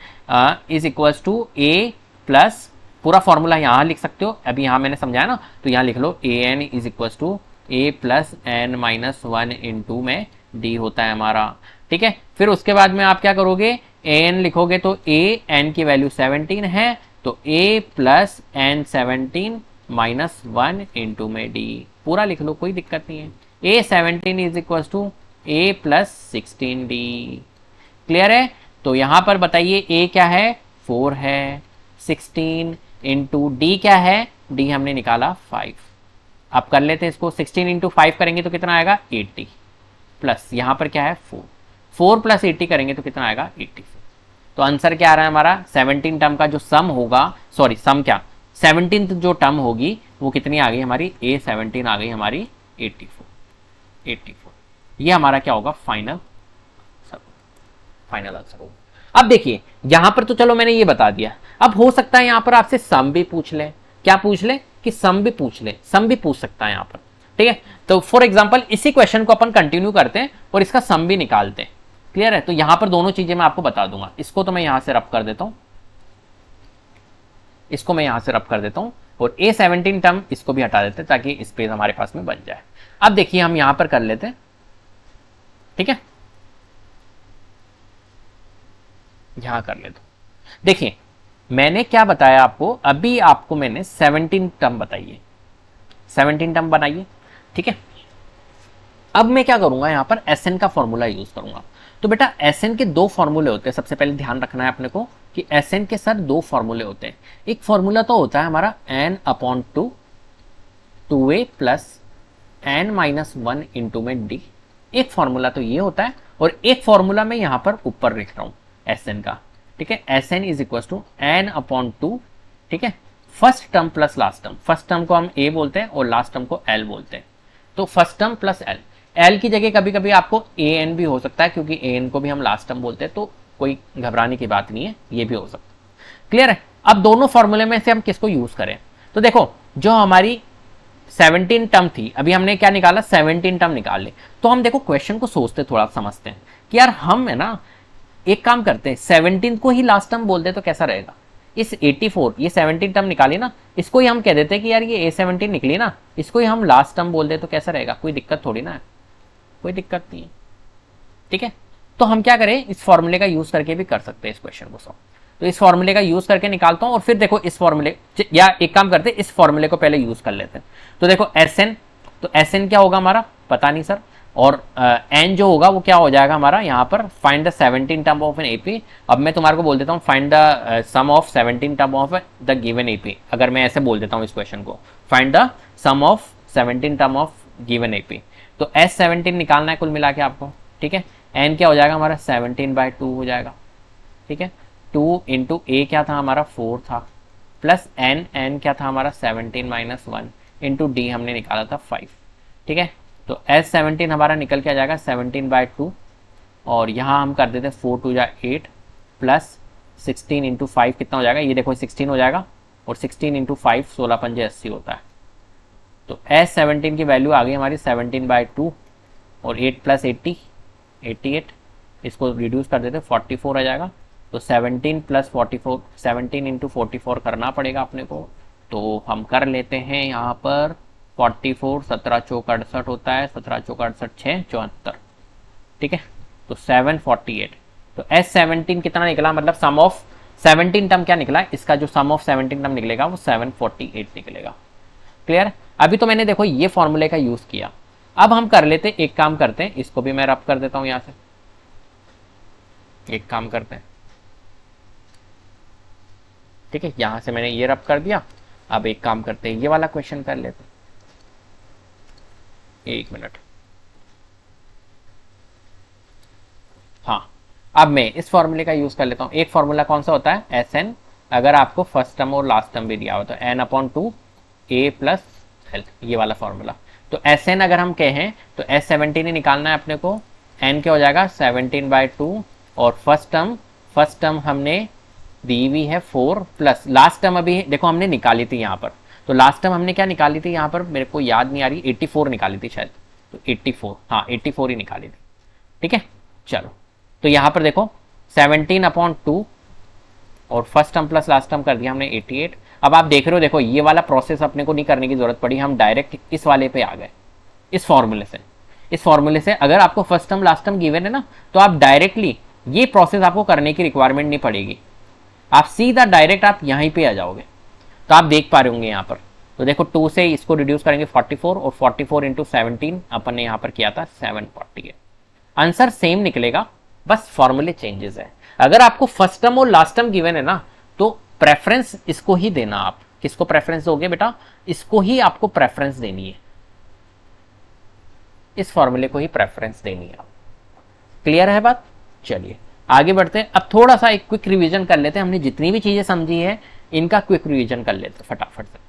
is equal to a plus, पूरा फॉर्मूला यहां लिख सकते हो, अभी यहां मैंने समझाया ना, तो यहां लिख लो an is equal to a plus n minus 1 into में d होता है हमारा। ठीक है, फिर उसके बाद में आप क्या करोगे, an लिखोगे तो a n की वैल्यू 17 है, तो a plus n 17 minus 1 into में d, पूरा लिख लो, कोई दिक्कत नहीं है। A17 is equal to a plus 16d। Clear है? तो यहां पर बताइए a क्या है, 4 है, 16 इंटू डी क्या है, d हमने निकाला 5। अब कर लेते हैं इसको, 16 इंटू 5 करेंगे तो कितना आएगा, 80। प्लस यहाँ पर क्या है 4, 4 प्लस 80 करेंगे तो कितना आएगा 84। तो आंसर क्या आ रहा है हमारा 17 टर्म का जो सम होगा, सॉरी सम क्या 17 जो टर्म होगी वो कितनी आ गई हमारी A17 आ गई हमारी 84। ये हमारा क्या होगा फाइनल आंसर होगा। अब देखिए यहां पर तो चलो मैंने ये बता दिया, अब हो सकता है यहां पर आपसे सम भी पूछ ले, क्या पूछ ले कि सम भी पूछ ले, सम भी पूछ सकता है यहां पर, ठीक है। तो फॉर एग्जांपल इसी क्वेश्चन को अपन कंटिन्यू करते हैं और इसका सम भी निकालते हैं, क्लियर है। तो यहां पर दोनों चीजें मैं आपको बता दूंगा, इसको तो मैं यहां से रब कर देता हूं, इसको मैं यहां से रब कर देता हूं और A17 टर्म इसको भी हटा देते हैं ताकि स्पेस हमारे पास में बन जाए। अब देखिए हम यहां पर कर लेते हैं, ठीक है, यहां कर लेते। देखिए मैंने क्या बताया आपको, अभी आपको मैंने 17 टर्म बताइए, 17 टर्म बनाइए, ठीक है। अब मैं क्या करूंगा यहां पर Sn का फॉर्मूला यूज करूंगा। तो बेटा Sn के दो फॉर्मूले होते हैं, सबसे पहले ध्यान रखना है अपने को कि Sn के सर दो फॉर्मूले होते हैं। एक फॉर्मूला तो होता है हमारा n/2 2a plus n-1 into में d, एक फॉर्मूला तो ये होता है, और एक फॉर्मूला मैं यहां पर ऊपर लिख रहा हूं Sn का, ठीक है। Sn is equal to n/2, ठीक है, first term plus last term, first term को हम a बोलते हैं और लास्ट टर्म को l बोलते हैं। तो फर्स्ट टर्म प्लस l की जगह कभी कभी आपको an भी हो सकता है, क्योंकि an को भी हम लास्ट टर्म बोलते हैं, तो कोई घबराने की बात नहीं है, ये भी हो सकता है, क्लियर है। अब दोनों फॉर्मूले में से हम किसको यूज करें, तो देखो जो हमारी 17 टर्म थी, अभी हमने क्या निकाला 17 टर्म निकाल ले, तो हम देखो क्वेश्चन को सोचते थोड़ा समझते हैं कि यार हम है ना एक काम करते हैं 17 को ही लास्ट टर्म बोल दे तो कैसा रहेगा। इस 84 ये 17 टर्म निकाली ना, इसको ही हम कह देते हैं कि यार ये A17 निकली ना, इसको ही हम लास्ट टर्म बोल दे तो कैसा रहेगा, कोई दिक्कत थोड़ी ना है, कोई दिक्कत नहीं है, ठीक है। तो हम क्या करें, इस फॉर्मूले का यूज करके भी कर सकते हैं इस क्वेश्चन को सॉल्व। तो इस फॉर्मूले का यूज करके निकालता हूं और फिर देखो इस फॉर्मूले, या एक काम करते हैं इस फॉर्मूले को पहले यूज कर लेते हैं। तो देखो Sn, तो Sn क्या होगा हमारा पता नहीं सर, और n जो होगा वो क्या हो जाएगा हमारा यहाँ पर find the 17 term of N AP. अब मैं तुम्हारे को बोल देता हूँ find the sum of 17 term of the given AP, अगर मैं ऐसे बोल देता हूँ इस क्वेश्चन को find the sum of 17 term of given AP, तो S17 निकालना है कुल मिला के आपको, ठीक है। n क्या हो जाएगा हमारा 17/2 हो जाएगा, ठीक है। 2 इंटू a क्या था हमारा 4 था, प्लस n क्या था हमारा 17 - 1 इंटू d हमने निकाला था 5, ठीक है। तो S17 हमारा निकल के आ जाएगा 17/2, और यहाँ हम कर देते 4 2 जा 8 प्लस 16 इंटू 5 कितना हो जाएगा, ये देखो 16 हो जाएगा, और 16 इंटू 5 16 पंजे 80 होता है। तो S17 की वैल्यू आ गई हमारी 17/2, और 8 प्लस 80 88, इसको रिड्यूस कर देते 44 आ जाएगा। तो 17 प्लस 44, 17 इंटू 44 करना पड़ेगा अपने को, तो हम कर लेते हैं यहाँ पर 44, 17 चौक 68 होता है, 17 चौक 68 6 74, ठीक है। तो 748, तो S17 कितना निकला, मतलब सम ऑफ 17 टर्म क्या निकला, इसका जो सम ऑफ 17 टर्म निकलेगा वो 748 निकलेगा, क्लियर। अभी तो मैंने देखो ये फॉर्मूले का यूज किया, अब हम कर लेते एक काम करते हैं, इसको भी मैं रब कर देता हूं यहां से, एक काम करते हैं, ठीक है, यहां से मैंने ये रब कर दिया। अब एक काम करते हैं ये वाला क्वेश्चन कर लेते हैं, एक मिनट, हाँ अब मैं इस फॉर्मूले का यूज कर लेता हूं। एक फॉर्मूला कौन सा होता है Sn, अगर आपको फर्स्ट टर्म और लास्ट टर्म भी दिया हो तो n/2 a प्लस l, ये वाला फॉर्मूला। तो Sn अगर हम कहें तो S17 ही निकालना है अपने को, n क्या हो जाएगा 17/2, और फर्स्ट टर्म हमने दी हुई है 4 प्लस लास्ट टर्म अभी देखो हमने निकाली थी यहाँ पर, तो लास्ट टर्म हमने क्या निकाली थी यहाँ पर, मेरे को याद नहीं आ रही, 84 निकाली थी शायद, तो 84, हाँ 84 ही निकाली थी, ठीक है। चलो तो यहाँ पर देखो 17/2 और first term plus last term कर दिया हमने 88। अब आप देख रहे हो, देखो ये वाला प्रोसेस अपने को नहीं करने की जरूरत पड़ी, हम डायरेक्ट इस वाले पे आ गए, इस फॉर्मूले से। इस फॉर्मूले से अगर आपको first term last term given है ना, तो आप डायरेक्टली ये प्रोसेस आपको करने की रिक्वायरमेंट नहीं पड़ेगी, आप सीधा डायरेक्ट आप यहीं पे आ जाओगे। तो आप देख पा रहे होंगे यहाँ पर, तो देखो 2 से इसको रिड्यूस करेंगे 44, और 44 इंटू 17 अपन ने यहाँ पर किया था 748। आंसर सेम निकलेगा, बस फॉर्मूले चेंजेस है। अगर आपको फर्स्ट टर्म और लास्ट टर्म गिवन है ना, तो प्रेफरेंस इसको ही देना। आप किसको प्रेफरेंस दोगे बेटा, इसको ही आपको प्रेफरेंस देनी है, इस फॉर्मूले को ही प्रेफरेंस देनी है। क्लियर है बात? चलिए आगे बढ़ते हैं। अब थोड़ा सा एक क्विक रिवीजन कर लेते हैं, हमने जितनी भी चीजें समझी है इनका क्विक रिवीजन कर लेते हैं फटाफट से।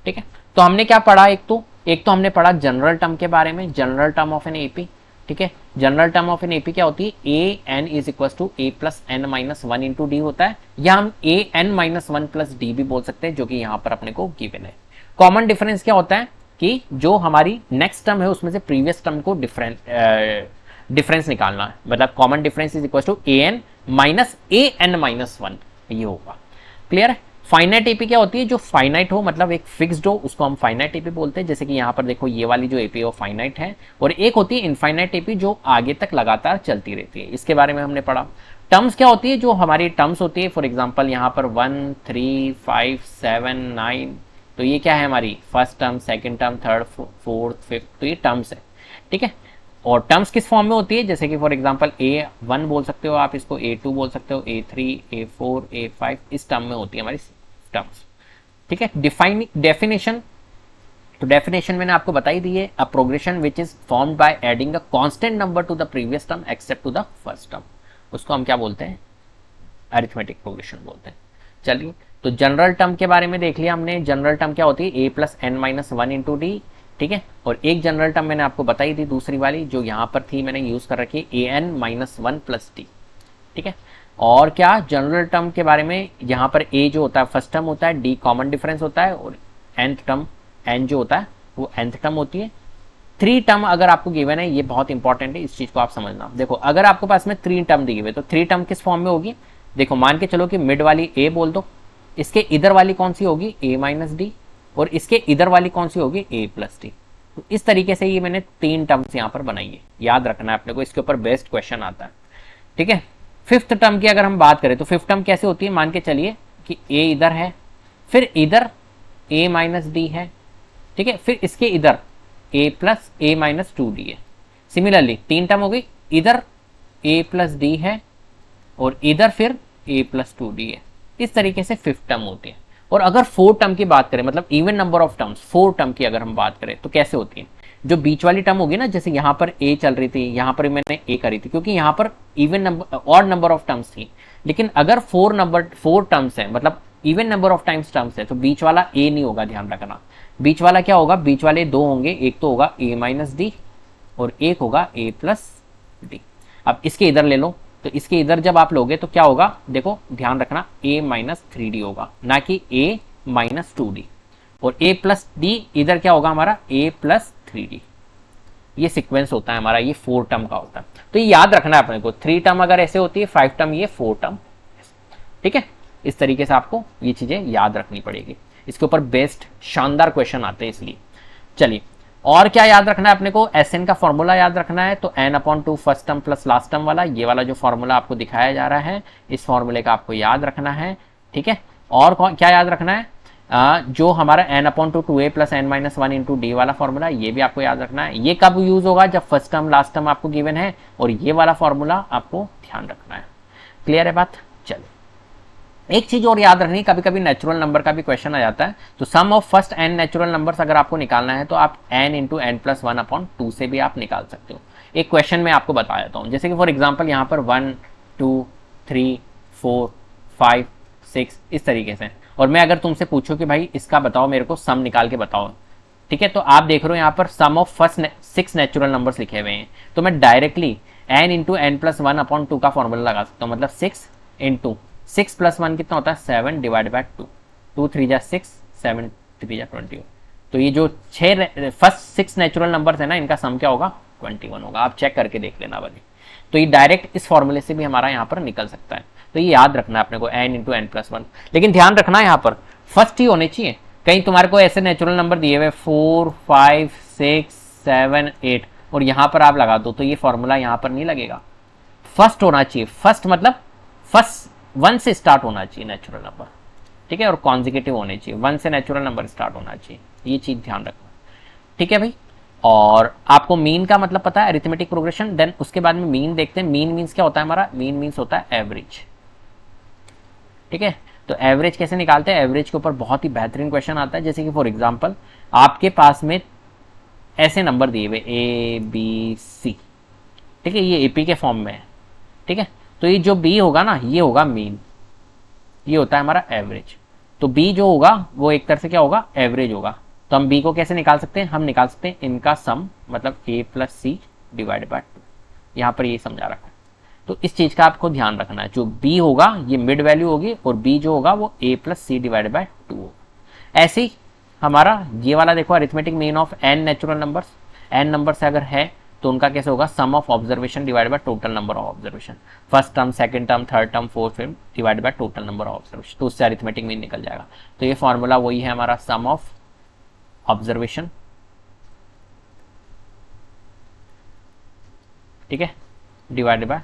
ठीक है, तो हमने क्या पढ़ा, एक तो हमने पढ़ा जनरल टर्म के बारे में, general term of N AP. ठीक है, general term of N AP क्या होती है, a n is equal to a plus n minus one into d होता है, या हम a n minus one plus d भी बोल सकते हैं, जो कि यहाँ पर अपने को गिवन है। कॉमन डिफरेंस क्या होता है कि जो हमारी नेक्स्ट टर्म है उसमें से प्रीवियस टर्म को डिफरेंस निकालना है, मतलब common difference is equal to a n minus a n minus one, ये होगा। क्लियर है? फाइनाइट एपी क्या होती है, जो फाइनाइट हो, मतलब एक फिक्स्ड हो, उसको हम फाइनाइट एपी बोलते हैं। जैसे कि यहाँ पर देखो ये वाली जो एपी है वो फाइनाइट है, और एक होती है इनफाइनाइट एपी जो आगे तक लगातार चलती रहती है। इसके बारे में हमने पढ़ा। टर्म्स क्या होती है, जो हमारी टर्म्स होती है, फॉर एग्जाम्पल यहाँ पर 1 3 5 7 9, तो ये क्या है हमारी first term, second term, third, fourth, fifth, तो ये टर्म्स है। ठीक है, और टर्म्स किस फॉर्म में होती है, जैसे कि फॉर एग्जांपल A1 बोल सकते हो आप, इसको A2 बोल सकते हो, A3, A4, A5, इस टर्म में होती है हमारी टर्म्स। ठीक है, डेफिनेशन, तो डेफिनेशन मैंने आपको बताई दी है, a progression which is formed by adding a constant number to the previous term except to the first term, उसको हम क्या बोलते हैं, अरिथमेटिक प्रोग्रेशन बोलते हैं। चलिए, तो जनरल टर्म के बारे में देख लिया हमने। जनरल टर्म क्या होती है, a plus n minus one into d. ठीक है, और एक जनरल टर्म मैंने आपको बताई थी, दूसरी वाली जो यहाँ पर थी मैंने यूज कर रखी है, a n minus one plus d. ठीक है, और क्या जनरल टर्म के बारे में, यहाँ पर ए जो होता है फर्स्ट टर्म होता है, डी कॉमन डिफरेंस होता है, और nth टर्म एन जो होता है वो nth टर्म होती है। 3 टर्म अगर आपको गिवन है, ये बहुत इंपॉर्टेंट है, इस चीज को आप समझना। देखो अगर आपके पास में 3 टर्म दी हुई, तो 3 टर्म किस फॉर्म में होगी, देखो मान के चलो कि मिड वाली ए बोल दो, इसके इधर वाली कौन सी होगी, ए माइनस डी, और इसके इधर वाली कौन सी होगी, ए प्लस डी। तो इस तरीके से ये मैंने 3 टर्म्स यहाँ पर बनाई है, याद रखना है अपने को, इसके ऊपर बेस्ट क्वेश्चन आता है। ठीक है, फिफ्थ टर्म की अगर हम बात करें तो फिफ्थ टर्म कैसे होती है, मान के चलिए कि ए इधर है, फिर इधर ए माइनस डी है। ठीक है, फिर इसके इधर ए प्लस ए माइनस टू डी है। सिमिलरली 3 टर्म हो गई, इधर ए प्लस डी है और इधर फिर ए प्लस टू डी है। इस तरीके से फिफ्थ टर्म होती है। और अगर 4 टर्म की बात करें, मतलब even number of terms, 4 term की अगर हम बात करें तो कैसे होती है, जो बीच वाली टर्म होगी ना, जैसे यहाँ पर ए चल रही थी, यहाँ पर मैंने ए करी थी, क्योंकि यहाँ पर even number, odd number of terms थी। लेकिन अगर 4 टर्म्स है, मतलब even number of times terms है, तो बीच वाला ए नहीं होगा, ध्यान रखना। बीच वाला क्या होगा, बीच वाले 2 होंगे, एक तो होगा ए माइनस डी और एक होगा ए प्लस डी। अब इसके इधर ले लो, तो इसके इधर जब आप लोगे तो क्या होगा, देखो ध्यान रखना, a माइनस थ्री डी होगा, ना कि a माइनस टू डी, और a प्लस डी इधर क्या होगा हमारा, a प्लस थ्री डी। ये सीक्वेंस होता है हमारा, ये 4 टर्म का होता है। तो ये याद रखना है अपने को, 3 टर्म अगर ऐसे होती है, 5 टर्म ये, 4 टर्म। ठीक है, इस तरीके से आपको ये चीजें याद रखनी पड़ेगी, इसके ऊपर बेस्ट शानदार क्वेश्चन आते हैं इसलिए। चलिए, और क्या याद रखना है अपने को, Sn का फॉर्मूला याद रखना है, तो n/2 first term plus last term वाला, ये वाला जो फॉर्मूला आपको दिखाया जा रहा है, इस फॉर्मूले का आपको याद रखना है। ठीक है, और क्या याद रखना है, जो हमारा n/2 2a plus n minus one into D वाला फॉर्मूला, ये भी आपको याद रखना है। ये कब यूज होगा, जब फर्स्ट टर्म लास्ट टर्म आपको गिवन है, और ये वाला फॉर्मूला आपको ध्यान रखना है। क्लियर है बात? चलो, एक चीज और याद रखनी, कभी कभी नेचुरल नंबर का भी क्वेश्चन आ जाता है, तो sum of first n natural numbers अगर आपको निकालना है, तो आप n into n plus one upon two से भी आप निकाल सकते हो। एक क्वेश्चन में आपको बता देता हूँ, जैसे कि फॉर एग्जांपल यहाँ पर 1 2 3 4 5 6 इस तरीके से, और मैं अगर तुमसे पूछूं कि भाई इसका बताओ, मेरे को सम निकाल के बताओ। ठीक है, तो आप देख रहे हो यहाँ पर sum of first 6 natural numbers लिखे हुए हैं, तो मैं directly n into n plus one upon two का फॉर्मूला लगा सकता हूँ, मतलब 6 इंटू 6 प्लस 1 कितना होता है, 7 डिवाइड बाय 2, 2 3 जा 6, 7 3 जा 20। तो ये जो फर्स्ट 6 नेचुरल नंबर्स है ना, इनका सम क्या होगा, 21 होगा। आप चेक करके देख लेना बनी। तो ये डायरेक्ट इस फॉर्मूले से भी हमारा यहाँ पर निकल सकता है। तो ये याद रखना है अपने को, n into n plus one. लेकिन ध्यान रखना यहाँ पर फर्स्ट ही होने चाहिए, कहीं तुम्हारे को ऐसे नेचुरल नंबर दिए हुए 4 5 6 7 8 और यहाँ पर आप लगा दो, तो ये फॉर्मूला यहाँ पर नहीं लगेगा। फर्स्ट होना चाहिए, फर्स्ट मतलब फर्स्ट 1 से स्टार्ट होना चाहिए नेचुरल नंबर। ठीक है, और कॉन्जिक्यूटिव होने चाहिए, 1 से नेचुरल नंबर स्टार्ट होना चाहिए, ये चीज ध्यान रखना। ठीक है भाई, और आपको मीन का मतलब पता है, अरिथमेटिक प्रोग्रेशन। देन उसके बाद में मीन देखते हैं। मीन मीन्स क्या होता है हमारा, मीन मीन्स होता है एवरेज। ठीक है, तो एवरेज कैसे निकालते हैं, एवरेज के ऊपर बहुत ही बेहतरीन क्वेश्चन आता है। जैसे कि फॉर एग्जांपल आपके पास में ऐसे नंबर दिए हुए ABC, ठीक है, ये AP के फॉर्म में है, ठीक है। तो ये जो B होगा ना, ये होगा मीन, ये होता है हमारा एवरेज। तो B जो होगा वो एक तरह से क्या होगा, एवरेज होगा। तो हम B को कैसे निकाल सकते हैं, हम निकाल सकते हैं इनका सम, मतलब A plus C divide by 2। यहाँ पर ये समझा रखा है। तो इस चीज का आपको ध्यान रखना है, जो B होगा ये मिड वैल्यू होगी और B जो होगा वो A plus C divide by 2 होगा। ऐसे ही हमारा ये वाला देखो, arithmetic mean of n natural numbers, n number से अगर है तो उनका कैसे होगा, sum of observation divide by total number of observation, first term, second term, third term, fourth term divide by total number of observation. तो उससे अरिथमेटिक मीन निकल जाएगा। तो ये फॉर्मूला वही है हमारा, सम ऑफ ऑब्जर्वेशन, ठीक है, divide by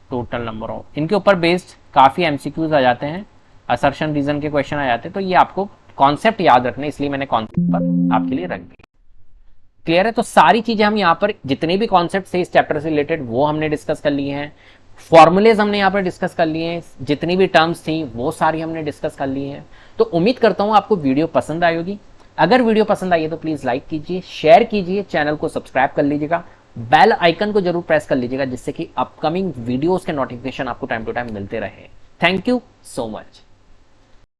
total number of. इनके ऊपर बेस्ड काफी एमसीक्यूज आ जाते हैं, असर्शन रीजन के क्वेश्चन आ जाते हैं। तो ये आपको कॉन्सेप्ट याद रखने, इसलिए मैंने कॉन्सेप्ट पर आपके लिए रख दिया। क्लियर है? तो सारी चीजें हम यहाँ पर जितने भी कॉन्सेप्ट थे इस चैप्टर से रिलेटेड वो हमने डिस्कस कर लिए हैं, फॉर्मूलेज हमने यहाँ पर डिस्कस कर लिए हैं, जितनी भी टर्म्स थी वो सारी हमने डिस्कस कर ली हैं। तो उम्मीद करता हूँ आपको वीडियो पसंद आई होगी। अगर वीडियो पसंद आई है तो प्लीज लाइक कीजिए, शेयर कीजिए, चैनल को सब्सक्राइब कर लीजिएगा, बेल आइकन को जरूर प्रेस कर लीजिएगा, जिससे कि अपकमिंग वीडियोस के नोटिफिकेशन आपको टाइम टू टाइम मिलते रहे। Thank you so much.